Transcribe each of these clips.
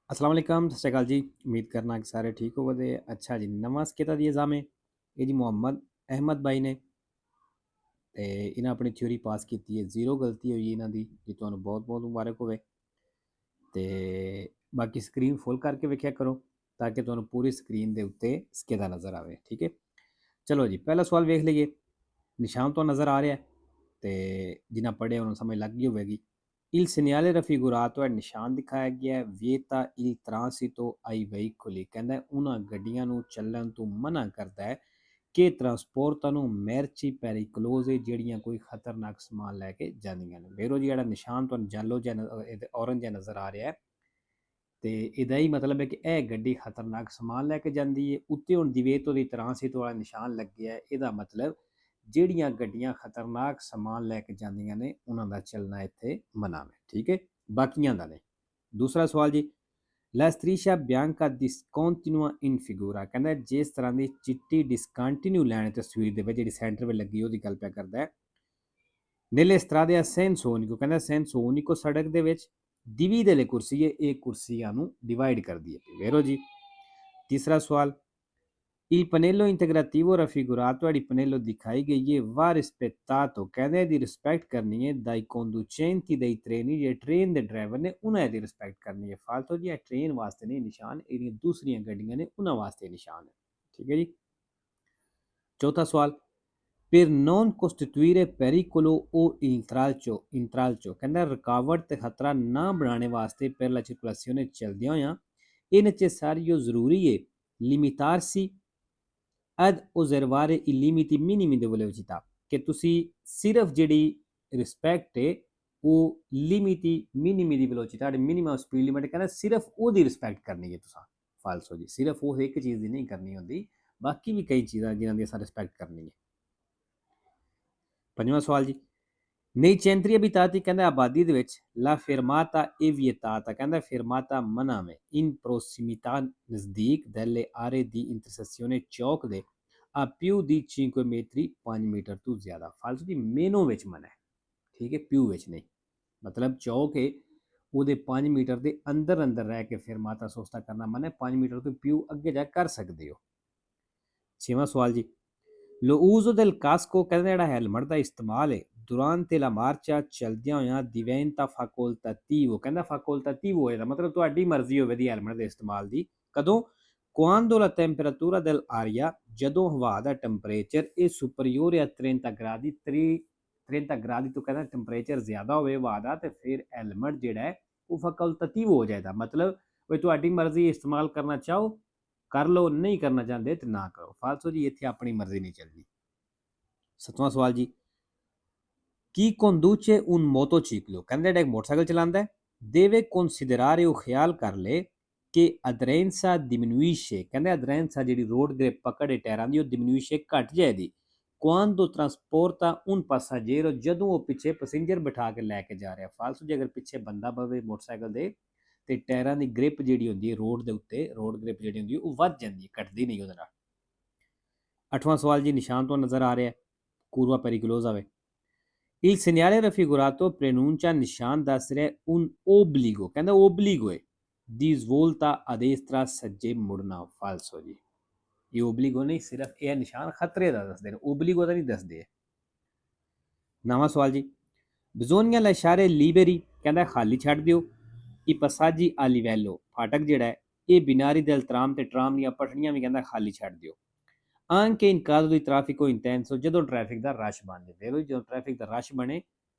अस्सलाम वालेकुम, सत श्री अकाल जी। उम्मीद करना कि सारे ठीक होवोगे। अच्छा जी, नवां स्केता दी एग्ज़ाम है। ये जी मोहम्मद अहमद भाई ने ते इन्हें अपनी थ्योरी पास की है। 0 गलती हुई इन्हां दी, जी तुहानूं बहुत-बहुत मुबारक होवे। ते बाकी स्क्रीन फुल करके वेख्या करो ताकि तुहानूं पूरी स्क्रीन दे उत्ते स्केता नज़र आवे। ठीक है, चलो जी पहला सवाल वेख लईए। निशान तो नज़र आ रहा है ते जिन्हां पढ़िया उन्हां समझ लग गई होवेगी। Il segnale raffigurato è ਨਿਸ਼ਾਨ ਦਿਖਾਇਆ ਗਿਆ ਹੈ vieta il transito ai veicoli ਕਹਿੰਦਾ ਉਹਨਾਂ ਗੱਡੀਆਂ ਨੂੰ ਚੱਲਣ ਤੋਂ ਮਨਾ ਕਰਦਾ ਹੈ ਕਿ ਟਰਾਂਸਪੋਰਟਾਂ ਨੂੰ merci pericolose ਜਿਹੜੀਆਂ ਕੋਈ ਖਤਰਨਾਕ ਸਮਾਨ ਲੈ ਕੇ ਜਾਂਦੀਆਂ ਨੇ। ਵੇਰੋ ਜੀ ਜਿਹੜਾ ਨਿਸ਼ਾਨ ਤੁਹਾਨੂੰ ਜੈਲੋ ਜਿਹਾ ਔਰੰਜ ਜਿਹਾ ਨਜ਼ਰ ਆ ਰਿਹਾ ਹੈ ਤੇ ਇਹਦਾ ਹੀ ਮਤਲਬ ਹੈ ਕਿ ਇਹ ਗੱਡੀ ਖਤਰਨਾਕ ਸਮਾਨ ਲੈ ਕੇ ਜਾਂਦੀ ਹੈ। ਉੱਤੇ ਹੁਣ ਦਿਵੇਤੋ ਦੀ ਟਰਾਂਸਿਟ ਵਾਲਾ ਨਿਸ਼ਾਨ ਲੱਗਿਆ ਹੈ, ਇਹਦਾ ਮਤਲਬ ਜਿਹੜੀਆਂ ਗੱਡੀਆਂ ਖਤਰਨਾਕ ਸਮਾਨ ਲੈ ਕੇ ਜਾਂਦੀਆਂ ਨੇ ਉਹਨਾਂ ਦਾ ਚੱਲਣਾ ਇੱਥੇ ਮਨਾ ਹੈ। ਠੀਕ ਹੈ, ਬਾਕੀਆਂ ਦਾ ਨਹੀਂ। ਦੂਸਰਾ ਸਵਾਲ ਜੀ, La striscia bianca discontinua in figura ਕਹਿੰਦਾ ਜਿਸ ਤਰ੍ਹਾਂ ਦੀ ਚਿੱਟੀ ਡਿਸਕੰਟੀਨਿਊ ਲਾਈਨ ਤਸਵੀਰ ਦੇ ਵਿੱਚ ਜਿਹੜੀ ਸੈਂਟਰ ਵਿੱਚ ਲੱਗੀ ਉਹਦੀ ਗੱਲ ਪਿਆ ਕਰਦਾ ਹੈ। Nelle strade a senso unico ਕਹਿੰਦਾ senso unico ਸੜਕ ਦੇ ਵਿੱਚ divide le corsie ਇਹ ਕੁਰਸੀਆਂ ਨੂੰ ਡਿਵਾਈਡ ਕਰਦੀ ਹੈ। ਵੇਰੋ ਜੀ ਤੀਸਰਾ ਸਵਾਲ, Il pannello integrativo raffigurato ਜਿਹੜੀ ਪਨੇਲੋ ਦਿਖਾਈ ਗਈ ਹੈ va rispettato ਕਹਿੰਦੇ ਇਹਦੀ ਰਿਸਪੈਕਟ ਕਰਨੀ ਹੈ dai conducenti dei treni ਜਿਹੜੇ ਟ੍ਰੇਨ ਦੇ ਡਰਾਈਵਰ ਨੇ ਉਹਨਾਂ ਇਹਦੀ ਰਿਸਪੈਕਟ ਕਰਨੀ ਹੈ। ਫਾਲਤੂ ਜੀ ਇਹ ਟ੍ਰੇਨ ਵਾਸਤੇ ਨਹੀਂ ਨਿਸ਼ਾਨ, ਇਹਦੀਆਂ ਦੂਸਰੀਆਂ ਗੱਡੀਆਂ ਨੇ ਉਹਨਾਂ ਵਾਸਤੇ ਨਿਸ਼ਾਨ ਹੈ। ਠੀਕ ਹੈ ਜੀ। ਚੌਥਾ ਸਵਾਲ, per non costituire pericolo o intralcio ਕਹਿੰਦਾ ਰੁਕਾਵਟ ਤੇ ਖਤਰਾ ਨਾ ਬਣਾਉਣੇ ਵਾਸਤੇ per la circolazione ਚਲਦਿਆਂ ਹੋਇਆਂ ਇਹਨਾਂ 'ਚ ਸਾਰੀ ਜੋ ਜ਼ਰੂਰੀ ਹੈ limitarsi ad osservare i limiti minimi di velocità ਕਿ ਤੁਸੀਂ ਸਿਰਫ ਜਿਹੜੀ ਰਿਸਪੈਕਟ ਹੈ ਉਹ ਲਿਮਿਟੀ ਮਿਨੀਮੀ ਦੀ ਵੈਲੋਸਿਟੀ ਜਿਹੜੀ ਮਿਨੀਮਮ ਸਪੀਡ ਲਿਮਿਟ ਕਹਿੰਦਾ ਸਿਰਫ ਉਹਦੀ ਰਿਸਪੈਕਟ ਕਰਨੀ ਹੈ ਤੁਸੀਂ। ਫਾਲਸੋ ਜੀ, ਸਿਰਫ ਉਹ ਇੱਕ ਚੀਜ਼ ਦੀ ਨਹੀਂ ਕਰਨੀ ਹੁੰਦੀ, ਬਾਕੀ ਵੀ ਕਈ ਚੀਜ਼ਾਂ ਜਿਨ੍ਹਾਂ ਦੀ ਅਸਾਂ ਰਿਸਪੈਕਟ ਕਰਨੀ ਹੈ। ਪੰਜਵਾਂ ਸਵਾਲ ਜੀ, ਨਹੀਂ ਚੈਂਤਰੀ ਅਬਿਤਾਤੀ ਕਹਿੰਦਾ ਆਬਾਦੀ ਦੇ ਵਿੱਚ ਲਾ ਫਿਰਮਾਤਾ ਇਹ ਵਿetaਤਾ ਕਹਿੰਦਾ ਫਿਰਮਾਤਾ ਮਨਾ में in prossimità ਨਜ਼ਦੀਕ delle aree di intersezione ਚੌਕ ਦੇ a più di 5 metri 5 metre ਤੋਂ ਜ਼ਿਆਦਾ। ਫਾਲਤੂ ਦੀ ਮੇਨੋ ਵਿੱਚ ਮਨਾ ਹੈ। ਠੀਕ ਹੈ, ਪਿਊ ਵਿੱਚ ਨਹੀਂ। ਮਤਲਬ ਚੌਕ ਹੈ ਉਹਦੇ 5 ਮੀਟਰ ਦੇ ਅੰਦਰ ਅੰਦਰ ਰਹਿ ਕੇ ਫਿਰਮਾਤਾ ਸੋਸਤਾ ਕਰਨਾ ਮਨਾ ਹੈ। 5 ਮੀਟਰ ਤੋਂ ਪਿਊ ਅੱਗੇ ਜਾ ਕਰ ਸਕਦੇ ਹੋ। ਛੇਵਾਂ ਸਵਾਲ ਜੀ, lo uso del casco ਕਹਿੰਦਾ ਜਿਹੜਾ ਹੈਲਮਟ ਦਾ ਇਸਤੇਮਾਲ ਹੈ durante la marcia ਚਲਦਿਆਂ ਹੋਇਆਂ diventa facoltativo ਕਹਿੰਦਾ facoltativo ਹੋਏਗਾ ਮਤਲਬ ਤੁਹਾਡੀ ਮਰਜ਼ੀ ਹੋਵੇ ਦੀ ਹੈਲਮਟ ਦੇ ਇਸਤੇਮਾਲ ਦੀ। ਕਦੋਂ? quando la temperatura dell'aria ਜਦੋਂ ਹਵਾ ਦਾ ਟੈਂਪਰੇਚਰ ਇਹ superiore a 30 gradi 30 gradi ਤੋਂ ਕਹਿੰਦਾ ਟੈਂਪਰੇਚਰ ਜ਼ਿਆਦਾ ਹੋਵੇ ਹਵਾ ਦਾ ਤੇ ਫਿਰ ਹੈਲਮਟ ਜਿਹੜਾ ਹੈ ਉਹ facoltativo ਹੋ ਜਾਏਗਾ। ਮਤਲਬ ਵੀ ਤੁਹਾਡੀ ਮਰਜ਼ੀ ਇਸਤੇਮਾਲ ਕਰਨਾ ਚਾਹੋ ਕਰ ਲਓ, ਨਹੀਂ ਕਰਨਾ ਚਾਹੁੰਦੇ ਤੇ ਨਾ ਕਰੋ। ਫਾਲਤੂ ਜੀ ਇੱਥੇ ਆਪਣੀ ਮਰਜ਼ੀ ਨਹੀਂ ਚੱਲਦੀ। ਸੱਤਵਾਂ ਸਵਾਲ ਜੀ, ਕੀ conduce un motociclo ਕਹਿੰਦਾ ਜਿਹੜਾ ਇੱਕ ਮੋਟਰਸਾਈਕਲ ਚਲਾਉਂਦਾ ਹੈ deve considerare ਉਹ ਖਿਆਲ ਕਰ ਲੇ ਕਿ aderenza diminuisce ਕਹਿੰਦਾ aderenza ਜਿਹੜੀ ਰੋਡ ਗ੍ਰਿਪ ਪਕੜ ਹੈ ਟਾਇਰਾਂ ਦੀ ਉਹ diminuisce ਘਟ ਜਾਏਗੀ quando trasporta un passeggero ਜਦੋਂ ਉਹ ਪਿੱਛੇ ਪੈਸੇਂਜਰ ਬਿਠਾ ਕੇ ਲੈ ਕੇ ਜਾ ਰਿਹਾ। ਫਾਲਤੂ ਜੇ ਅਗਰ ਪਿੱਛੇ ਬੰਦਾ ਬਵੇ ਮੋਟਰਸਾਈਕਲ ਦੇ ਤੇ ਟਾਇਰਾਂ ਦੀ ਗ੍ਰਿਪ ਜਿਹੜੀ ਹੁੰਦੀ ਹੈ ਰੋਡ ਦੇ ਉੱਤੇ ਰੋਡ ਗ੍ਰਿਪ ਜਿਹੜੀ ਹੁੰਦੀ ਹੈ ਉਹ ਵੱਧ ਜਾਂਦੀ ਹੈ, ਘਟਦੀ ਨਹੀਂ ਉਹਦੇ ਨਾਲ। ਅੱਠਵਾਂ ਸਵਾਲ ਜੀ, ਨਿਸ਼ਾਨ ਤੋਂ ਨਜ਼ਰ ਆ ਰਿਹਾ curva pericolosa ਵੇ। Il segnale raffigurato preannuncia ਨਿਸ਼ਾਨ ਦੱਸ ਰਿਹਾ un obbligo ਕਹਿੰਦਾ obbligo ਹੈ di svolta a destra ਸੱਜੇ ਮੁੜਨਾ। ਫਾਲਸੋ ਜੀ, ਇਹ obbligo ਨਹੀਂ, ਸਿਰਫ ਇਹ ਨਿਸ਼ਾਨ ਖਤਰੇ ਦਾ ਦੱਸਦੇ ਨੇ, obbligo ਦਾ ਨਹੀਂ ਦੱਸਦੇ। ਨਵਾਂ ਸਵਾਲ ਜੀ, bisogna lasciare liberi ਕਹਿੰਦਾ ਖਾਲੀ ਛੱਡ ਦਿਓ i passaggi a livello ਫਾਟਕ ਜਿਹੜਾ ਹੈ ਇਹ ਬਿਨਾਰੀ del tram ਤੇ ਟਰਾਮ ਦੀਆਂ ਪਟੜੀਆਂ ਵੀ ਕਹਿੰਦਾ ਖਾਲੀ ਛੱਡ ਦਿਓ। anche in caso di traffico intenso ਜਦੋਂ ਟ੍ਰੈਫਿਕ ਦਾ ਰਸ਼ ਬਣ ਜਾਵੇ। ਜਦੋਂ ਟ੍ਰੈਫਿਕ ਦਾ ਰਸ਼ ਬਣੇ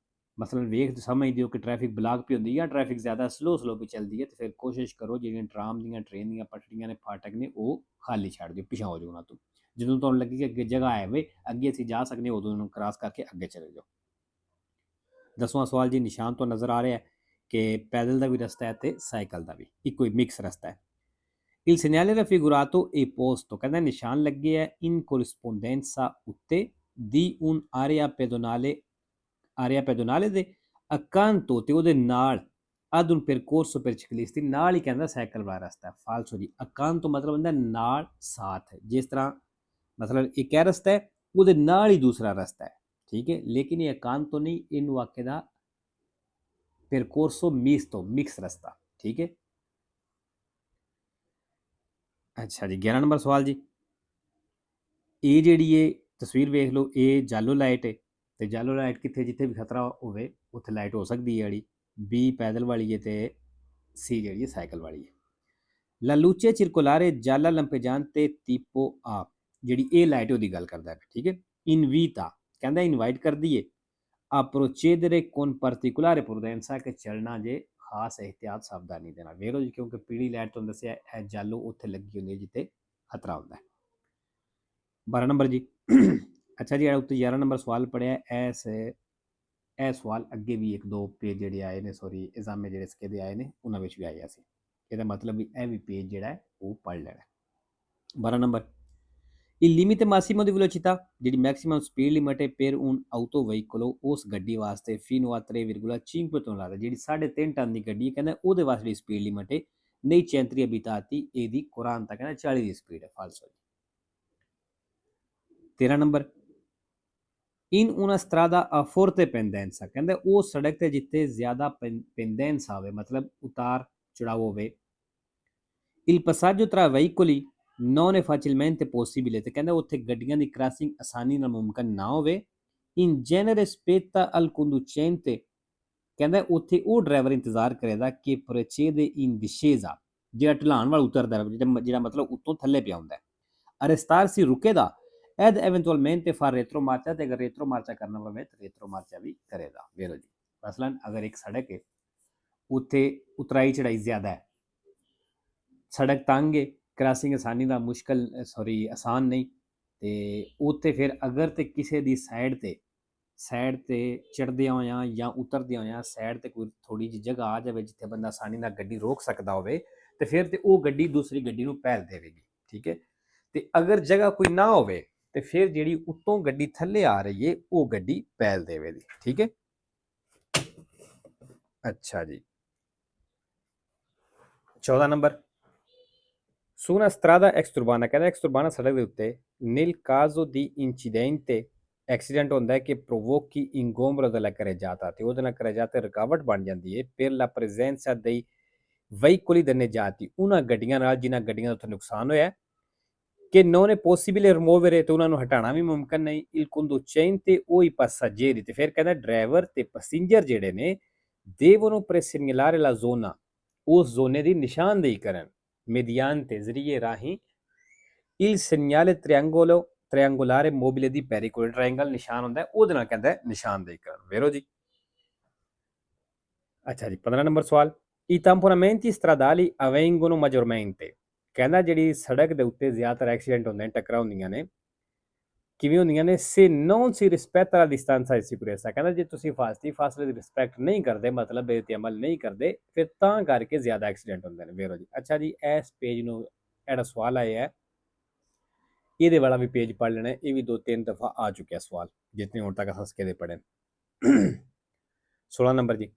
ਮਸਲਨ ਵੇਖ ਸਮਝਦੇ ਹੋ ਕਿ ਟ੍ਰੈਫਿਕ ਬਲਾਕ ਪਈ ਹੁੰਦੀ ਜਾਂ ਟ੍ਰੈਫਿਕ ਜ਼ਿਆਦਾ ਸਲੋ ਵੀ ਚੱਲਦੀ ਹੈ ਤੇ ਫਿਰ ਕੋਸ਼ਿਸ਼ ਕਰੋ ਜਿਹੜੀਆਂ ਟਰਾਮ ਦੀਆਂ ਟ੍ਰੇਨ ਦੀਆਂ ਪਟੜੀਆਂ ਨੇ ਫਾਟਕ ਨੇ ਉਹ ਖਾਲੀ ਛੱਡ ਦਿਓ, ਪਿਛਾਂ ਹੋ ਜਾਓ ਉਹਨਾਂ ਤੋਂ। ਜਦੋਂ ਤੁਹਾਨੂੰ ਲੱਗੇ ਕਿ ਅੱਗੇ ਜਗ੍ਹਾ ਹੈ ਵੇ ਅੱਗੇ ਅਸੀਂ ਜਾ ਸਕਦੇ ਉਦੋਂ ਉਹਨੂੰ ਕ੍ਰਾਸ ਕਰਕੇ ਅੱਗੇ ਚਲੇ ਜਾਓ। ਦਸਵਾਂ ਸਵਾਲ ਜੀ, ਨਿਸ਼ਾਨ ਤੋਂ ਨਜ਼ਰ ਆ ਰਿਹਾ ਹੈ ਕਿ ਪੈਦਲ ਦਾ ਵੀ ਰਸਤਾ ਹੈ ਤੇ ਸਾਈਕਲ ਦਾ ਵੀ ਇੱਕੋ ਹੀ ਮਿਕਸ ਰਸਤਾ ਹੈ। Il segnale raffigurato è posto ਕਹਿੰਦਾ ਨਿਸ਼ਾਨ ਲੱਗੇ ਹੈ in corrispondenza ਉੱਤੇ di area pedonale ਦੇ accanto ਤੇ ਉਹਦੇ ਨਾਲ ad un percorso per ciclisti ਨਾਲ ਹੀ ਕਹਿੰਦਾ ਸਾਈਕਲ ਵਾਲਾ ਰਸਤਾ। ਫਾਲਸੋ ਜੀ, accanto ਮਤਲਬ ਹੁੰਦਾ ਨਾਲ ਸਾਥ, ਜਿਸ ਤਰ੍ਹਾਂ ਮਤਲਬ ਇੱਕ ਇਹ ਰਸਤਾ ਹੈ ਉਹਦੇ ਨਾਲ ਹੀ ਦੂਸਰਾ ਰਸਤਾ ਹੈ। ਠੀਕ ਹੈ, ਲੇਕਿਨ ਇਹ accanto ਨਹੀਂ, ਇਹਨੂੰ ਵਾਕੇ ਦਾ percorso misto ਮਿਕਸ ਰਸਤਾ। ਠੀਕ ਹੈ। ਅੱਛਾ ਜੀ, 11 ਨੰਬਰ ਸਵਾਲ ਜੀ। ਇਹ ਜਿਹੜੀ ਇਹ ਤਸਵੀਰ ਵੇਖ ਲਓ, ਇਹ ਯੈਲੋ ਲਾਈਟ ਹੈ ਤੇ ਯੈਲੋ ਲਾਈਟ ਕਿੱਥੇ ਜਿੱਥੇ ਵੀ ਖਤਰਾ ਹੋਵੇ ਉੱਥੇ ਲਾਈਟ ਹੋ ਸਕਦੀ ਹੈ ਜਿਹੜੀ। ਬੀ ਪੈਦਲ ਵਾਲੀ ਹੈ ਤੇ ਸੀ ਜਿਹੜੀ ਹੈ ਸਾਈਕਲ ਵਾਲੀ ਹੈ। La luce circolare gialla lampeggiante tipo A, ਜਿਹੜੀ ਇਹ ਲਾਈਟ ਉਹਦੀ ਗੱਲ ਕਰਦਾ ਹੈ, ਠੀਕ ਹੈ। ਇਨਵੀਤਾ ਕਹਿੰਦਾ ਇਨਵਾਈਟ ਕਰਦੀ ਹੈ ਆ procedere con particolare prudenza ਕਿ ਚੱਲਣਾ ਜੇ ਖਾਸ ਇਹਤਿਆਤ ਸਾਵਧਾਨੀ ਦੇ ਨਾਲ। ਵੇਖੋ ਜੀ, ਕਿਉਂਕਿ ਪੀਲੀ ਲਾਈਟ ਤੁਹਾਨੂੰ ਦੱਸਿਆ ਇਹ ਜਾਲੋ ਉੱਥੇ ਲੱਗੀ ਹੁੰਦੀ ਹੈ ਜਿੱਥੇ ਖਤਰਾ ਹੁੰਦਾ ਹੈ। 12 ਨੰਬਰ ਜੀ। ਅੱਛਾ ਜੀ, ਉੱਤੇ 11 ਨੰਬਰ ਸਵਾਲ ਪੜਿਆ। ਇਹ ਸਵਾਲ ਅੱਗੇ ਵੀ ਇੱਕ ਦੋ ਪੇਜ ਜਿਹੜੇ ਆਏ ਨੇ, ਸੌਰੀ ਐਗਜ਼ਾਮੇ ਜਿਹੜੇ ਸਕੇ ਦੇ ਆਏ ਨੇ ਉਹਨਾਂ ਵਿੱਚ ਵੀ ਆਇਆ ਸੀ। ਇਹਦਾ ਮਤਲਬ ਵੀ ਇਹ ਵੀ ਪੇਜ ਜਿਹੜਾ ਹੈ ਉਹ ਪੜ੍ਹ ਲੈਣਾ। 12 number, il limite massimo di velocità, ਜਿਹੜੀ ਮੈਕਸਿਮਮ ਸਪੀਡ ਲਿਮਟ ਹੈ per un autoveicolo ਉਸ ਗੱਡੀ ਵਾਸਤੇ fino a 3,5 ਟਨ, ਜਿਹੜੀ 3.5 ਟਨ ਦੀ ਗੱਡੀ ਹੈ, ਕਹਿੰਦਾ ਉਹਦੇ ਵਾਸਤੇ ਜਿਹੜੀ ਸਪੀਡ ਲਿਮਟ ਹੈ nei centri abitati ਇਹਦੀ 40 ਕਹਿੰਦਾ 40 ਦੀ ਸਪੀਡ ਹੈ। ਫਾਲਸੋ। 13 number, in una strada a forte pendenza, ਕਹਿੰਦਾ ਉਹ ਸੜਕ ਤੇ ਜਿੱਥੇ ਜ਼ਿਆਦਾ pendenza ਹੋਵੇ, ਮਤਲਬ ਉਤਾਰ ਚੜਾਵ ਹੋਵੇ। il passaggio tra veicoli non è facilmente possibile, ਤੇ ਕਹਿੰਦਾ ਉੱਥੇ ਗੱਡੀਆਂ ਦੀ ਕ੍ਰਾਸਿੰਗ ਆਸਾਨੀ ਨਾਲ ਮੁਮਕਨ ਨਾ ਹੋਵੇ। in genere spetta al conducente, ਕਹਿੰਦਾ ਉੱਥੇ ਉਹ ਡਰਾਈਵਰ ਇੰਤਜ਼ਾਰ ਕਰੇਗਾ ਕਿ procede in discesa, ਜਿਹੜਾ ਢਲਾਣ ਵੱਲ ਉਤਰਦਾ, ਜਿਹੜਾ ਮਤਲਬ ਉੱਤੋਂ ਥੱਲੇ ਪਿਆ ਹੁੰਦਾ। arrestarsi ਰੁਕੇਗਾ ed eventualmente fa retromarcia, ਤੇ ਅਗਰ ਰੇਟਰੋਮਾਰਚਾ ਕਰਨਾ ਪਵੇ ਤਾਂ ਰੇਟਰੋਮਾਰਚਾ ਵੀ ਕਰੇਗਾ। ਵੇਖੋ ਜੀ, ਮਸਲਨ ਅਗਰ ਇੱਕ ਸੜਕ ਹੈ ਉੱਥੇ ਉਤਰਾਈ ਚੜਾਈ ਜ਼ਿਆਦਾ ਹੈ, ਸੜਕ ਤੰਗ ਹੈ, ਕ੍ਰਾਸਿੰਗ ਆਸਾਨੀ ਦਾ ਆਸਾਨ ਨਹੀਂ, ਤੇ ਉੱਥੇ ਫਿਰ ਅਗਰ ਤੇ ਕਿਸੇ ਦੀ ਸਾਈਡ ਤੇ ਚੜ੍ਹਦਿਆਂ ਹੋਇਆਂ ਜਾਂ ਉਤਰਦਿਆਂ ਹੋਇਆਂ ਸਾਈਡ ਤੇ ਕੋਈ ਥੋੜੀ ਜਿਹੀ ਜਗ੍ਹਾ ਆ ਜਾਵੇ ਜਿੱਥੇ ਬੰਦਾ ਆਸਾਨੀ ਨਾਲ ਗੱਡੀ ਰੋਕ ਸਕਦਾ ਹੋਵੇ, ਤੇ ਫਿਰ ਤੇ ਉਹ ਗੱਡੀ ਦੂਸਰੀ ਗੱਡੀ ਨੂੰ ਪਹਿਲ ਦੇਵੇਗੀ, ਠੀਕ ਹੈ। ਤੇ ਅਗਰ ਜਗ੍ਹਾ ਕੋਈ ਨਾ ਹੋਵੇ ਤੇ ਫਿਰ ਜਿਹੜੀ ਉੱਤੋਂ ਗੱਡੀ ਥੱਲੇ ਆ ਰਹੀ ਹੈ ਉਹ ਗੱਡੀ ਪਹਿਲ ਦੇਵੇਗੀ, ਠੀਕ ਹੈ। ਅੱਛਾ ਜੀ, 14 number, su una strada exturbana, ਕਹਿੰਦਾ ਐਕਸਟੁਰਬਾਨਾ ਸੜਕ ਦੇ ਉੱਤੇ nel caso di incidente accident ਹੁੰਦਾ ਹੈ ਕਿ provochi ingombro della carreggiata, ਤੇ ਉਹਦੇ ਨਾਲ carreggiata ਰੁਕਾਵਟ ਬਣ ਜਾਂਦੀ ਹੈ per la presenza dei veicoli danneggiati, ਉਹਨਾਂ ਗੱਡੀਆਂ ਨਾਲ ਜਿਨ੍ਹਾਂ ਗੱਡੀਆਂ ਦਾ ਉੱਥੇ ਨੁਕਸਾਨ ਹੋਇਆ ਕਿ non è possibile rimuovere, ਤੇ ਉਹਨਾਂ ਨੂੰ ਹਟਾਉਣਾ ਵੀ ਮੁਮਕਨ ਨਹੀਂ। il conducente o i passeggeri, ਤੇ ਫਿਰ ਕਹਿੰਦਾ ਡਰਾਈਵਰ ਤੇ ਪੈਸੇਂਜਰ ਜਿਹੜੇ ਨੇ devono presegnalare la zona, ਉਸ ਜ਼ੋਨੇ ਦੀ ਨਿਸ਼ਾਨਦੇਹੀ ਕਰਨ mediante ਜ਼ਰੀਏ ਰਾਹੀਂ il segnale triangolare mobile di pericolo, triangle ਨਿਸ਼ਾਨ ਹੁੰਦਾ ਉਹਦੇ ਨਾਲ ਕਹਿੰਦਾ ਨਿਸ਼ਾਨਦੇਹੀ ਕਰਨ। ਵੇਰੋ ਜੀ। ਅੱਛਾ ਜੀ, 15 ਨੰਬਰ ਸਵਾਲ, i tamponamenti stradali avvengono maggiormente, ਕਹਿੰਦਾ ਜਿਹੜੀ ਸੜਕ ਦੇ ਉੱਤੇ ਜ਼ਿਆਦਾਤਰ ਐਕਸੀਡੈਂਟ ਹੁੰਦੇ ਨੇ, ਟੱਕਰਾਂ ਹੁੰਦੀਆਂ ਨੇ, ਕਿਵੇਂ ਹੁੰਦੀਆਂ ਨੇ? se non si rispetta la distanza di sicurezza, ਕਹਿੰਦਾ ਜੇ ਤੁਸੀਂ ਫਾਸਲੇ ਦੀ ਰਿਸਪੈਕਟ ਨਹੀਂ ਕਰਦੇ, ਮਤਲਬ ਬੇ ਤੇ ਅਮਲ ਨਹੀਂ ਕਰਦੇ, ਫਿਰ ਤਾਂ ਕਰਕੇ ਜ਼ਿਆਦਾ ਐਕਸੀਡੈਂਟ ਹੁੰਦੇ ਨੇ। ਵੇਰੋ ਜੀ। ਅੱਛਾ ਜੀ, ਇਸ ਪੇਜ ਨੂੰ ਜਿਹੜਾ ਸਵਾਲ ਆਇਆ ਹੈ ਇਹਦੇ ਵਾਲਾ ਵੀ ਪੇਜ ਪੜ੍ਹ ਲੈਣਾ, ਇਹ ਵੀ 2-3 ਦਫਾ ਆ ਚੁੱਕਿਆ ਸਵਾਲ, ਜਿਤਨੇ ਹੁਣ ਤੱਕ ਹੱਸ ਕੇ ਦੇ ਪੜ੍ਹੇ। 16 ਨੰਬਰ ਜੀ,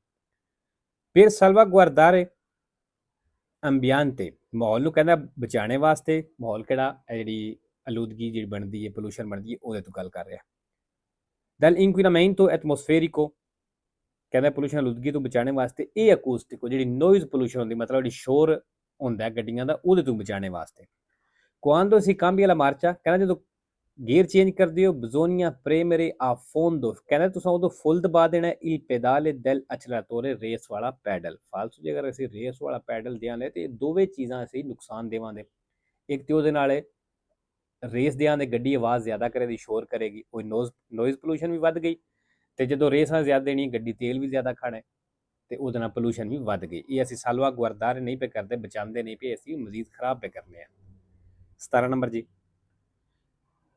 per salvaguardare ambiente, ਮਾਹੌਲ ਨੂੰ ਕਹਿੰਦਾ ਬਚਾਉਣੇ ਵਾਸਤੇ। ਮਾਹੌਲ ਕਿਹੜਾ? ਜਿਹੜੀ ਆਲੂਦਗੀ ਜਿਹੜੀ ਬਣਦੀ ਹੈ, ਪੋਲੂਸ਼ਨ ਬਣਦੀ ਹੈ, ਉਹਦੇ ਤੋਂ ਗੱਲ ਕਰ ਰਿਹਾ। dall'inquinamento atmosferico, ਕਹਿੰਦਾ ਪੋਲੂਸ਼ਨ ਆਲੂਦਗੀ ਤੋਂ ਬਚਾਉਣੇ ਵਾਸਤੇ। ਇਹ ਅਕੂਸਟਿਕੋ, ਜਿਹੜੀ ਨੋਇਜ਼ ਪੋਲੂਸ਼ਨ ਹੁੰਦੀ, ਮਤਲਬ ਜਿਹੜੀ ਸ਼ੋਰ ਹੁੰਦਾ ਗੱਡੀਆਂ ਦਾ, ਉਹਦੇ ਤੋਂ ਬਚਾਉਣੇ ਵਾਸਤੇ। quando si cambia la marcia, ਕਹਿੰਦਾ ਜਦੋਂ ਗੇਅਰ ਚੇਂਜ ਕਰਦੇ ਹੋ, bisogna premere a fondo, ਕਹਿੰਦਾ ਤੁਸੀਂ ਉਦੋਂ ਫੁੱਲ ਦਬਾ ਦੇਣਾ il pedale del acceleratore, race ਵਾਲਾ ਪੈਡਲ। ਫਾਲਤੂ ਜੇ ਅਗਰ ਅਸੀਂ ਰੇਸ ਵਾਲਾ ਪੈਡਲ ਦਿਆਂਗੇ ਤੇ ਦੋਵੇਂ ਚੀਜ਼ਾਂ ਅਸੀਂ ਨੁਕਸਾਨ ਦੇਵਾਂਗੇ। ਇੱਕ ਤੇ ਉਹਦੇ ਨਾਲ ਰੇਸ ਦਿਆਂਗੇ ਗੱਡੀ ਆਵਾਜ਼ ਜ਼ਿਆਦਾ ਕਰੇਗੀ, ਸ਼ੋਰ ਕਰੇਗੀ, ਕੋਈ ਨੋਇਜ਼ ਪੋਲੂਸ਼ਨ ਵੀ ਵੱਧ ਗਈ, ਤੇ ਜਦੋਂ ਰੇਸ ਨਾਲ ਜ਼ਿਆਦਾ ਦੇਣੀ ਗੱਡੀ ਤੇਲ ਵੀ ਜ਼ਿਆਦਾ ਖਾਣਾ ਤੇ ਉਹਦੇ ਨਾਲ ਪੋਲੂਸ਼ਨ ਵੀ ਵੱਧ ਗਈ। ਇਹ ਅਸੀਂ ਸਾਲਵਾ ਗੁਆਰਦਾਰ ਨਹੀਂ ਪੇ ਕਰਦੇ, ਬਚਾਉਂਦੇ ਨਹੀਂ ਪਏ, ਅਸੀਂ ਮਜ਼ੀਦ ਖਰਾਬ ਪੇ ਕਰਨੇ ਆ। 17 ਨੰਬਰ ਜੀ,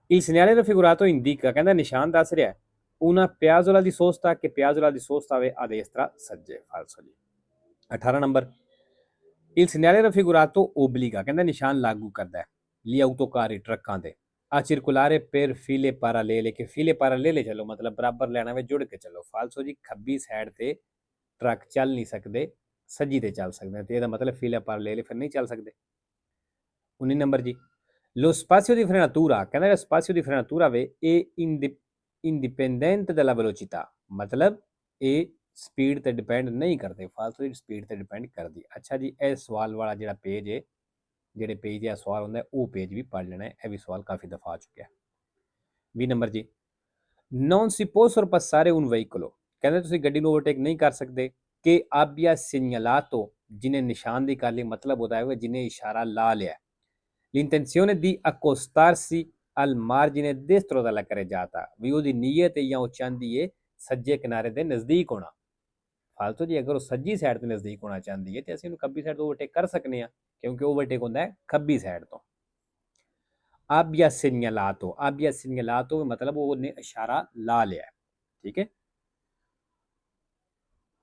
il segnale raffigurato indica, ਕਹਿੰਦਾ ਨਿਸ਼ਾਨ ਦੱਸ ਰਿਹਾ una piazzola di sosta, che piazzola di sosta ave a destra, ਸੱਜੇ। ਫਾਲਸੋ ਜੀ। 18 number, il segnale raffigurato obbliga, ਕਹਿੰਦਾ ਨਿਸ਼ਾਨ ਲਾਗੂ ਕਰਦਾ ਹੈ gli autocarri, ਟਰੱਕਾਂ ਤੇ a circolare per file parallele, ਕਿ file parallele ਚੱਲੋ, ਮਤਲਬ ਬਰਾਬਰ ਲੈਣਾ ਵਿੱਚ ਜੁੜ ਕੇ ਚੱਲੋ। ਫਾਲਸੋ ਜੀ, ਖੱਬੀ ਸਾਈਡ ਤੇ ਟਰੱਕ ਚੱਲ ਨਹੀਂ ਸਕਦੇ, ਸੱਜੀ ਤੇ ਚੱਲ ਸਕਦੇ, ਤੇ ਇਹਦਾ ਮਤਲਬ file parallele ਫਿਰ ਨਹੀਂ ਚੱਲ ਸਕਦੇ। 19 ਨੰਬਰ ਜੀ, lo spazio di frenatura, ਕਹਿੰਦਾ ਜਿਹੜਾ spazio di frenatura ਵੇ ਇਹ indipendente dalla velocità, ਮਤਲਬ ਇਹ ਸਪੀਡ ਤੇ ਡਿਪੈਂਡ ਨਹੀਂ ਕਰਦੇ। ਫਾਲਤੂ ਦੀ ਸਪੀਡ ਤੇ ਡਿਪੈਂਡ ਕਰਦੀ। ਅੱਛਾ ਜੀ, ਇਹ ਸਵਾਲ ਵਾਲਾ ਜਿਹੜਾ ਪੇਜ ਹੈ ਜਿਹੜੇ ਪੇਜ 'ਤੇ ਸਵਾਲ ਹੁੰਦਾ ਉਹ ਪੇਜ ਵੀ ਪੜ੍ਹ ਲੈਣਾ ਹੈ। ਇਹ ਵੀ ਸਵਾਲ ਕਾਫੀ ਦਫਾ ਆ ਚੁੱਕਿਆ। 20 ਨੰਬਰ ਜੀ, non si può sorpassare un veicolo, ਕਹਿੰਦੇ ਤੁਸੀਂ ਗੱਡੀ ਨੂੰ ਓਵਰਟੇਕ ਨਹੀਂ ਕਰ ਸਕਦੇ ਕਿ abbia segnalato, ਜਿਹਨੇ ਨਿਸ਼ਾਨਦੇਹੀ ਕਰ ਲਈ, ਮਤਲਬ ਹੁੰਦਾ ਹੈ ਜਿਹਨੇ ਇਸ਼ਾਰਾ ਲਾ ਲਿਆ। l'intenzione di accostarsi al margine destro della carreggiata, ਵੀ ਉਹਦੀ ਨੀਅਤ ਜਾਂ ਉਹ ਚਾਹੁੰਦੀ ਹੈ ਸੱਜੇ ਕਿਨਾਰੇ ਦੇ ਨਜ਼ਦੀਕ ਹੋਣਾ। ਫਾਲਤੂ ਜੀ ਅਗਰ ਉਹ ਸੱਜੀ ਸਾਈਡ ਤੇ ਨਜ਼ਦੀਕ ਹੋਣਾ ਚਾਹੁੰਦੀ ਹੈ ਤੇ ਅਸੀਂ ਉਹਨੂੰ ਖੱਬੀ ਸਾਈਡ ਤੋਂ ਓਵਰਟੇਕ ਕਰ ਸਕਨੇ ਆ, ਕਿਉਂਕਿ ਓਵਰਟੇਕ ਹੁੰਦਾ ਹੈ ਖੱਬੀ ਸਾਈਡ ਤੋਂ। abbia segnalato, abbia segnalato मतलब ਉਹਨੇ ਇਸ਼ਾਰਾ ਲਾ ਲਿਆ। ਠੀਕ ਹੈ।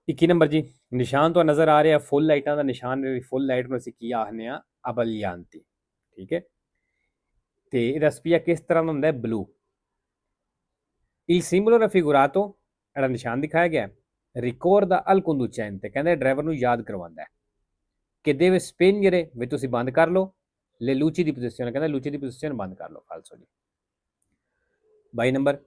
21 ਨੰਬਰ ਜੀ, ਨਿਸ਼ਾਨ ਤੋਂ ਨਜ਼ਰ ਆ ਰਿਹਾ ਫੁੱਲ ਲਾਈਟਾਂ ਦਾ ਨਿਸ਼ਾਨ, ਫੁੱਲ ਲਾਈਟ ਨੂੰ ਅਸੀਂ ਕੀ ਆਖਦੇ ਆ? abbaglianti। ਠੀਕ ਹੈ। ਤੇ ਇਹਦਾ ਸਪੀਆ ਕਿਸ ਤਰ੍ਹਾਂ ਦਾ ਹੁੰਦਾ ਹੈ? ਬਲੂ। il simbolo raffigurato, ਜਿਹੜਾ ਨਿਸ਼ਾਨ ਦਿਖਾਇਆ ਗਿਆ, ricorda al conducente, ਕਹਿੰਦੇ ਡਰਾਈਵਰ ਨੂੰ ਯਾਦ ਕਰਵਾਉਂਦਾ ਹੈ ਕਿ deve spegnere, ਵੀ ਤੁਸੀਂ ਬੰਦ ਕਰ ਲਓ, le luci di posizione, ਕਹਿੰਦਾ ਲੂਚੀ ਦੀ ਪੋਜੀਸ਼ਨ ਬੰਦ ਕਰ ਲਓ। ਫਾਲਸੋ ਜੀ। 22 number,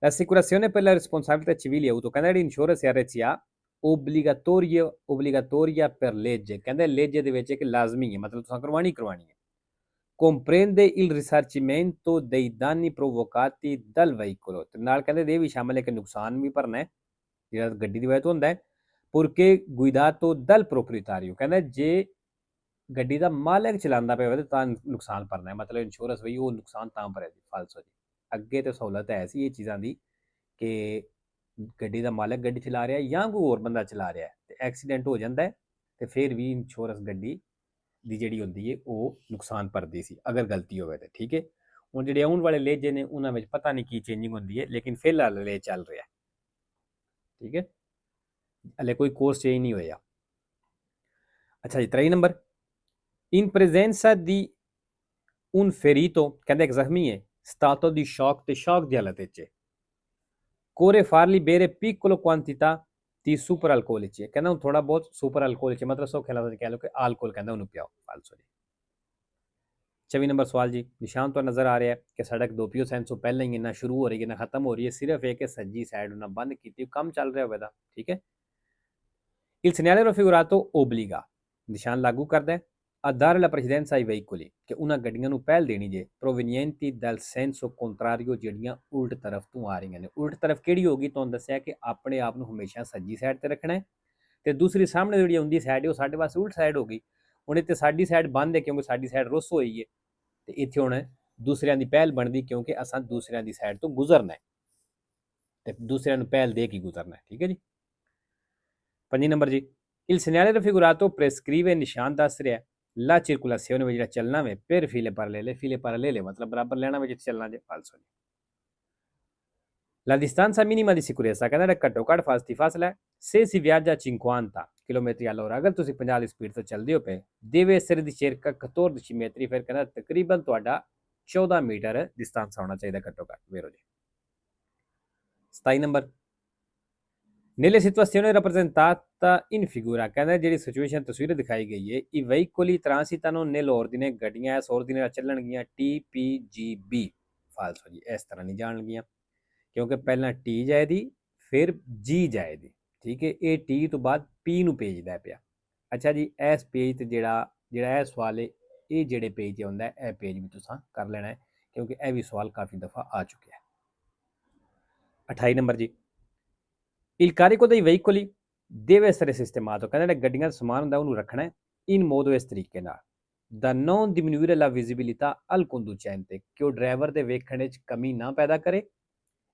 l'assicurazione per la responsabilità civile auto, ਕਹਿੰਦਾ ਜਿਹੜੀ insurance RCA obbligatoria per legge, ਕਹਿੰਦੇ legge ਦੇ ਵਿੱਚ ਇੱਕ ਲਾਜ਼ਮੀ ਹੈ, ਮਤਲਬ ਤੁਸੀਂ ਕਰਵਾਣੀ ਹੈ। comprende il risarcimento dei danni provocati dal veicolo, ਤੇ ਨਾਲ ਕਹਿੰਦੇ ਇਹ ਵੀ ਸ਼ਾਮਲ ਹੈ ਕਿ ਨੁਕਸਾਨ ਵੀ ਭਰਨਾ ਹੈ ਜਿਹੜਾ ਗੱਡੀ ਦੀ ਵਜ੍ਹਾ ਤੋਂ ਹੁੰਦਾ ਹੈ। purché guidato dal proprietario, ਕਹਿੰਦਾ ਜੇ ਗੱਡੀ ਦਾ ਮਾਲਕ ਚਲਾਉਂਦਾ ਪਿਆ ਹੋਵੇ ਤਾਂ ਨੁਕਸਾਨ ਭਰਨਾ ਹੈ, ਮਤਲਬ ਇੰਸ਼ੋਰੈਂਸ ਵੀ ਉਹ ਨੁਕਸਾਨ ਤਾਂ ਭਰੇਗੀ। ਫਾਲਸੋ ਜੀ। ਅੱਗੇ ਤੇ ਸਹੂਲਤ ਹੈ ਸੀ ਇਹ ਚੀਜ਼ਾਂ ਦੀ ਕਿ ਗੱਡੀ ਦਾ ਮਾਲਕ ਗੱਡੀ ਚਲਾ ਰਿਹਾ ਜਾਂ ਕੋਈ ਹੋਰ ਬੰਦਾ ਚਲਾ ਰਿਹਾ ਤੇ ਐਕਸੀਡੈਂਟ ਹੋ ਜਾਂਦਾ ਤੇ ਫਿਰ ਵੀ ਇੰਸ਼ੋਰੈਂਸ ਗੱਡੀ ਦੀ ਜਿਹੜੀ ਹੁੰਦੀ ਹੈ ਉਹ ਨੁਕਸਾਨ ਭਰਦੀ ਸੀ ਅਗਰ ਗਲਤੀ ਹੋਵੇ ਤੇ। ਠੀਕ ਹੈ। ਹੁਣ ਜਿਹੜੇ ਆਉਣ ਵਾਲੇ ਲੇਜੇ ਨੇ ਉਹਨਾਂ ਵਿੱਚ ਪਤਾ ਨਹੀਂ ਕੀ ਚੇਂਜਿੰਗ ਹੁੰਦੀ ਹੈ, ਲੇਕਿਨ ਫਿਲਹਾਲ ਲੇ ਚੱਲ ਰਿਹਾ। ਠੀਕ ਹੈ। ਹਲੇ ਕੋਈ ਕੋਰਸ ਚੇਂਜ ਨਹੀਂ ਹੋਇਆ। ਅੱਛਾ ਜੀ। 23 number, in presenza di un ferito, ਕਹਿੰਦਾ ਇੱਕ ਜ਼ਖਮੀ ਹੈ, stato di shock, ਤੇ ਸ਼ੌਕ ਦੀ ਹਾਲਤ ਵਿੱਚ occorre fargli bere piccolo quantità di super alcolici, ਕਹਿੰਦਾ ਹੁਣ ਥੋੜਾ ਬਹੁਤ ਸੁਪਰ ਅਲਕੋਹਲਿਕ, ਮਤਲਬ ਸੌਖੇ ਲਫ਼ਜ਼ਾਂ ਕਹਿ ਲਓ ਕਿ ਆਲਕੋਹਲ ਕਹਿੰਦਾ ਉਹਨੂੰ ਪਿਆਓ। ਫਾਲਸੋ ਜੀ। 24 ਨੰਬਰ ਸਵਾਲ ਜੀ, ਨਿਸ਼ਾਨ ਤੋਂ ਨਜ਼ਰ ਆ ਰਿਹਾ ਹੈ ਕਿ ਸੜਕ 2 ਸੈਂਸ ਤੋਂ ਪਹਿਲਾਂ ਹੀ ਨਾ ਸ਼ੁਰੂ ਹੋ ਰਹੀ ਹੈ ਨਾ ਖਤਮ ਹੋ ਰਹੀ ਹੈ, ਸਿਰਫ ਇਹ ਕਿ ਸੱਜੀ ਸਾਈਡ ਉਹਨਾਂ ਬੰਦ ਕੀਤੀ, ਕੰਮ ਚੱਲ ਰਿਹਾ ਹੋਵੇ ਦਾ। ਠੀਕ ਹੈ। il segnale raffigurato obbliga, ਨਿਸ਼ਾਨ ਲਾਗੂ ਕਰਦਾ ਹੈ a dare la precedenza ai veicoli, ਕਿ ਉਹਨਾਂ ਗੱਡੀਆਂ ਨੂੰ ਪਹਿਲ ਦੇਣੀ ਜੇ provenienti dal senso contrario, ਜਿਹੜੀਆਂ ਉਲਟ ਤਰਫ ਤੋਂ ਆ ਰਹੀਆਂ ਨੇ। ਉਲਟ ਤਰਫ ਕਿਹੜੀ ਹੋਗੀ? ਤੁਹਾਨੂੰ ਦੱਸਿਆ ਕਿ ਆਪਣੇ ਆਪ ਨੂੰ ਹਮੇਸ਼ਾ ਸੱਜੀ ਸਾਈਡ ਤੇ ਰੱਖਣਾ ਹੈ ਤੇ ਦੂਸਰੀ ਸਾਹਮਣੇ ਜਿਹੜੀ ਆਉਂਦੀ ਸਾਈਡ ਉਹ ਸਾਡੇ ਪਾਸੇ ਉਲਟ ਸਾਈਡ ਹੋ ਗਈ। ਹੁਣ ਇੱਥੇ ਸਾਡੀ ਸਾਈਡ ਬੰਦ ਹੈ ਕਿਉਂਕਿ ਸਾਡੀ ਸਾਈਡ ਰੁੱਸ ਹੋਈ ਹੈ ਤੇ ਇੱਥੇ ਹੁਣ ਦੂਸਰਿਆਂ ਦੀ ਪਹਿਲ ਬਣਦੀ ਕਿਉਂਕਿ ਅਸਾਂ ਦੂਸਰਿਆਂ ਦੀ ਸਾਈਡ ਤੋਂ ਗੁਜ਼ਰਨਾ ਹੈ ਤੇ ਦੂਸਰਿਆਂ ਨੂੰ ਪਹਿਲ ਦੇ ਕੇ ਗੁਜ਼ਰਨਾ ਹੈ। ਠੀਕ ਹੈ ਜੀ। 5 ਨੰਬਰ ਜੀ, il segnale raffigurato prescrive, ਨਿਸ਼ਾਨ ਦੱਸ ਰਿਹਾ la circolazione, ਜਿਹੜਾ ਚੱਲਣਾ ਵੇ per file parallele, file parallele ਮਤਲਬ ਬਰਾਬਰ ਲੈਣਾ ਵਿੱਚ ਚੱਲਣਾ ਜੇ। ਫਾਲਸੋ ਜੀ। la distanza minima di sicurezza, ਕਹਿੰਦਾ ਜਿਹੜਾ ਘੱਟੋ ਘੱਟ ਫਾਸਲਾ ਹੈ se si viaggia 50 chilometri all'ora, ਅਗਰ ਤੁਸੀਂ 50 ਦੀ ਸਪੀਡ ਤੋਂ ਚੱਲਦੇ ਹੋ ਪਏ deve essere di circa 14 metri, ਫਿਰ ਕਹਿੰਦਾ ਤਕਰੀਬਨ ਤੁਹਾਡਾ 14 ਮੀਟਰ ਡਿਸਟੈਂਸ ਹੋਣਾ ਚਾਹੀਦਾ ਘੱਟੋ ਘੱਟ। ਵੇਰੋ ਜੀ। 27 number, nelle situazioni rappresentata in figura, ਕਹਿੰਦਾ ਜਿਹੜੀ ਸਿਚੁਏਸ਼ਨ ਤਸਵੀਰ ਦਿਖਾਈ ਗਈ ਹੈ i veicoli transitano nell'ordine, ਗੱਡੀਆਂ ਇਸ ordine ਨਾਲ ਚੱਲਣਗੀਆਂ TPGB। ਫਾਲਸੋ ਜੀ। ਇਸ ਤਰ੍ਹਾਂ ਨਹੀਂ ਜਾਣਗੀਆਂ ਕਿਉਂਕਿ ਪਹਿਲਾਂ T ਜਾਏਦੀ ਫਿਰ G ਜਾਏਦੀ। ਠੀਕ ਹੈ। ਇਹ T ਤੋਂ ਬਾਅਦ P ਨੂੰ ਭੇਜਦਾ ਪਿਆ। ਅੱਛਾ ਜੀ। ਇਸ ਪੇਜ ਤੇ ਜਿਹੜਾ ਇਹ ਸਵਾਲ ਹੈ ਇਹ ਜਿਹੜੇ ਪੇਜ ਤੇ ਹੁੰਦਾ ਇਹ ਪੇਜ ਵੀ ਤੁਸੀਂ ਕਰ ਲੈਣਾ ਹੈ ਕਿਉਂਕਿ ਇਹ ਵੀ ਸਵਾਲ ਕਾਫੀ ਦਫਾ ਆ ਚੁੱਕਿਆ ਹੈ। 28 ਨੰਬਰ ਜੀ, il carico dei veicoli deve essere sistemato, ਕਹਿੰਦਾ ਜਿਹੜਾ ਗੱਡੀਆਂ ਦਾ ਸਮਾਨ ਹੁੰਦਾ ਉਹਨੂੰ ਰੱਖਣਾ ਹੈ in modo ਇਸ ਤਰੀਕੇ ਨਾਲ da non diminuire la visibilità al conducente, ਕਿ ਉਹ ਡਰਾਈਵਰ ਦੇ ਵੇਖਣ ਵਿੱਚ ਕਮੀ ਨਾ ਪੈਦਾ ਕਰੇ,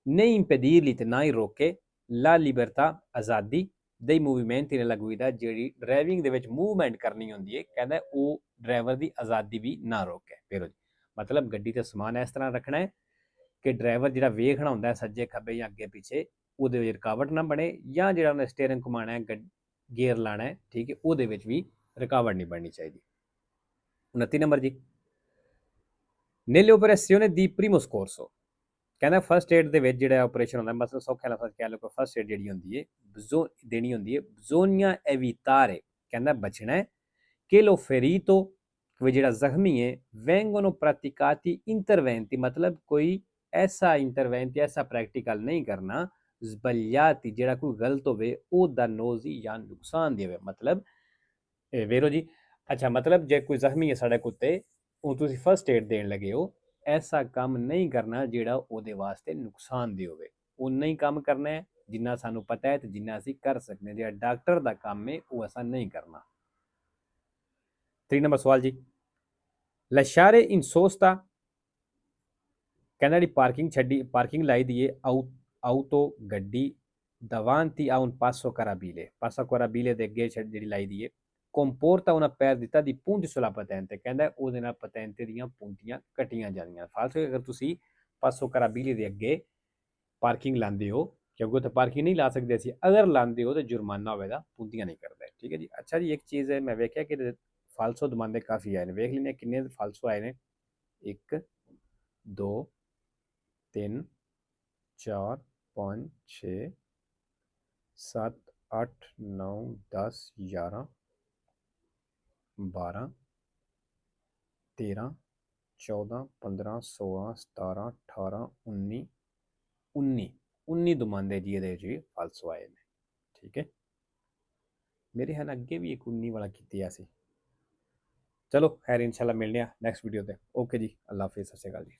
né impedirli, ਤੇ ਨਾ ਹੀ ਰੋਕੇ la libertà, ਆਜ਼ਾਦੀ dei movimenti nella guida, ਜਿਹੜੀ ਡਰਾਈਵਿੰਗ ਦੇ ਵਿੱਚ ਮੂਵਮੈਂਟ ਕਰਨੀ ਹੁੰਦੀ ਹੈ ਕਹਿੰਦਾ ਉਹ ਡਰਾਈਵਰ ਦੀ ਆਜ਼ਾਦੀ ਵੀ ਨਾ ਰੋਕੇ। ਫਿਰ ਮਤਲਬ ਗੱਡੀ ਤੇ ਸਮਾਨ ਇਸ ਤਰ੍ਹਾਂ ਰੱਖਣਾ ਹੈ ਕਿ ਡਰਾਈਵਰ ਜਿਹੜਾ ਵੇਖਣਾ ਹੁੰਦਾ ਸੱਜੇ ਖੱਬੇ ਜਾਂ ਅੱਗੇ ਪਿੱਛੇ ਉਹਦੇ ਵਿੱਚ ਰੁਕਾਵਟ ਨਾ ਬਣੇ, ਜਾਂ ਜਿਹੜਾ ਉਹਨੇ ਸਟੀਅਰਿੰਗ ਘੁਮਾਉਣਾ ਹੈ ਗੇਅਰ ਲਾਣਾ ਹੈ ਠੀਕ ਹੈ ਉਹਦੇ ਵਿੱਚ ਵੀ ਰੁਕਾਵਟ ਨਹੀਂ ਬਣਨੀ ਚਾਹੀਦੀ। 29 ਨੰਬਰ ਜੀ, nelle operazioni di primo soccorso, ਕਹਿੰਦਾ ਫਸਟ ਏਡ ਦੇ ਵਿੱਚ ਜਿਹੜਾ ਆਪਰੇਸ਼ਨ ਹੁੰਦਾ ਮਤਲਬ ਸੌਖਾ ਲਫ਼ਜ਼ ਕਹਿ ਲਓ ਕਿ ਫਸਟ ਏਡ ਜਿਹੜੀ ਹੁੰਦੀ ਹੈ ਦੇਣੀ ਹੁੰਦੀ ਹੈ bisogna evitare, ਕਹਿੰਦਾ ਬਚਣਾ ਹੈ che lo ferito, ਕੋਈ ਜਿਹੜਾ ਜ਼ਖਮੀ ਹੈ vengono praticati interventi, ਮਤਲਬ ਕੋਈ ਐਸਾ ਇੰਟਰਵੈਂਟ ਐਸਾ ਪ੍ਰੈਕਟੀਕਲ ਨਹੀਂ ਕਰਨਾ sbagliati, ਜਿਹੜਾ ਕੋਈ ਗਲਤ ਹੋਵੇ ਉਹ dannosi ਜਾਂ ਨੁਕਸਾਨ ਦੇਵੇ। ਮਤਲਬ ਵੇਰੋ ਜੀ ਅੱਛਾ, ਮਤਲਬ ਜੇ ਕੋਈ ਜ਼ਖਮੀ ਹੈ ਸਾਡੇ ਕੁੱਤੇ, ਉਹ ਤੁਸੀਂ ਫਸਟ ਏਡ ਦੇਣ ਲੱਗੇ ਹੋ, ਐਸਾ ਕੰਮ ਨਹੀਂ ਕਰਨਾ ਜਿਹੜਾ ਉਹਦੇ ਵਾਸਤੇ ਨੁਕਸਾਨਦੇਹ ਹੋਵੇ। ਉਨਾ ਹੀ ਕੰਮ ਕਰਨਾ ਹੈ ਜਿੰਨਾ ਸਾਨੂੰ ਪਤਾ ਹੈ ਤੇ ਜਿੰਨਾ ਅਸੀਂ ਕਰ ਸਕਦੇ ਹਾਂ। ਜਿਹੜਾ ਡਾਕਟਰ ਦਾ ਕੰਮ ਹੈ ਉਹ ਐਸਾ ਨਹੀਂ ਕਰਨਾ। 3 ਨੰਬਰ ਸਵਾਲ ਜੀ, lasciare in sosta ਕਹਿੰਦਾ ਜਿਹੜੀ ਪਾਰਕਿੰਗ ਲਾਈ ਦੀ ਹੈ ਆਊਟੋ ਗੱਡੀ davanti a un passo carabile ਦੇ ਅੱਗੇ ਜਿਹੜੀ ਲਾਈ ਦੀ ਹੈ, comporta una perdita di punti sulla patente, ਕਹਿੰਦਾ ਉਹਦੇ ਨਾਲ ਪਤੈਂਤੇ ਦੀਆਂ ਪੂੰਟੀਆਂ ਕੱਟੀਆਂ ਜਾਂਦੀਆਂ। ਫਾਲਤੂ ਅਗਰ ਤੁਸੀਂ ਪਾਸੋ ਕਰਾਬੀਲੇ ਦੇ ਅੱਗੇ ਪਾਰਕਿੰਗ ਲਾਉਂਦੇ ਹੋ, ਕਿਉਂਕਿ ਉੱਥੇ ਪਾਰਕਿੰਗ ਨਹੀਂ ਲਾ ਸਕਦੇ ਅਸੀਂ, ਅਗਰ ਲਾਉਂਦੇ ਹੋ ਤਾਂ ਜੁਰਮਾਨਾ ਹੋਵੇਗਾ, ਪੂੰਟੀਆਂ ਨਹੀਂ ਕਰਦਾ। ਠੀਕ ਹੈ ਜੀ। ਅੱਛਾ ਜੀ, ਇੱਕ ਚੀਜ਼ ਹੈ ਮੈਂ ਵੇਖਿਆ ਕਿ ਫਾਲਸੋ ਦਮਾਂਦੇ ਕਾਫੀ ਆਏ ਨੇ, ਵੇਖ ਲੈਂਦੇ ਕਿੰਨੇ ਫਾਲਸੋ ਆਏ ਨੇ। 1 2 3 4 5 6 7 8 9 10 11 12 13 14 15 16 17 18 19 19 ਦਮਾਂਦੇ ਜੀ ਇਹਦੇ ਵਿੱਚ ਫਾਲਸੋ ਆਏ ਨੇ। ਠੀਕ ਹੈ, ਮੇਰੇ ਹਨ ਅੱਗੇ ਵੀ ਇੱਕ 19 ਵਾਲਾ ਕੀਤੀ ਸੀ। ਚਲੋ ਖੈਰ, ਇਨਸ਼ਾਅੱਲਾ ਮਿਲਦੇ ਹਾਂ ਨੈਕਸਟ ਵੀਡੀਓ ਤੇ। ਓਕੇ ਜੀ, ਅੱਲਾ ਹਾਫਿਜ਼, ਸਤਿ ਸ਼੍ਰੀ ਅਕਾਲ ਜੀ।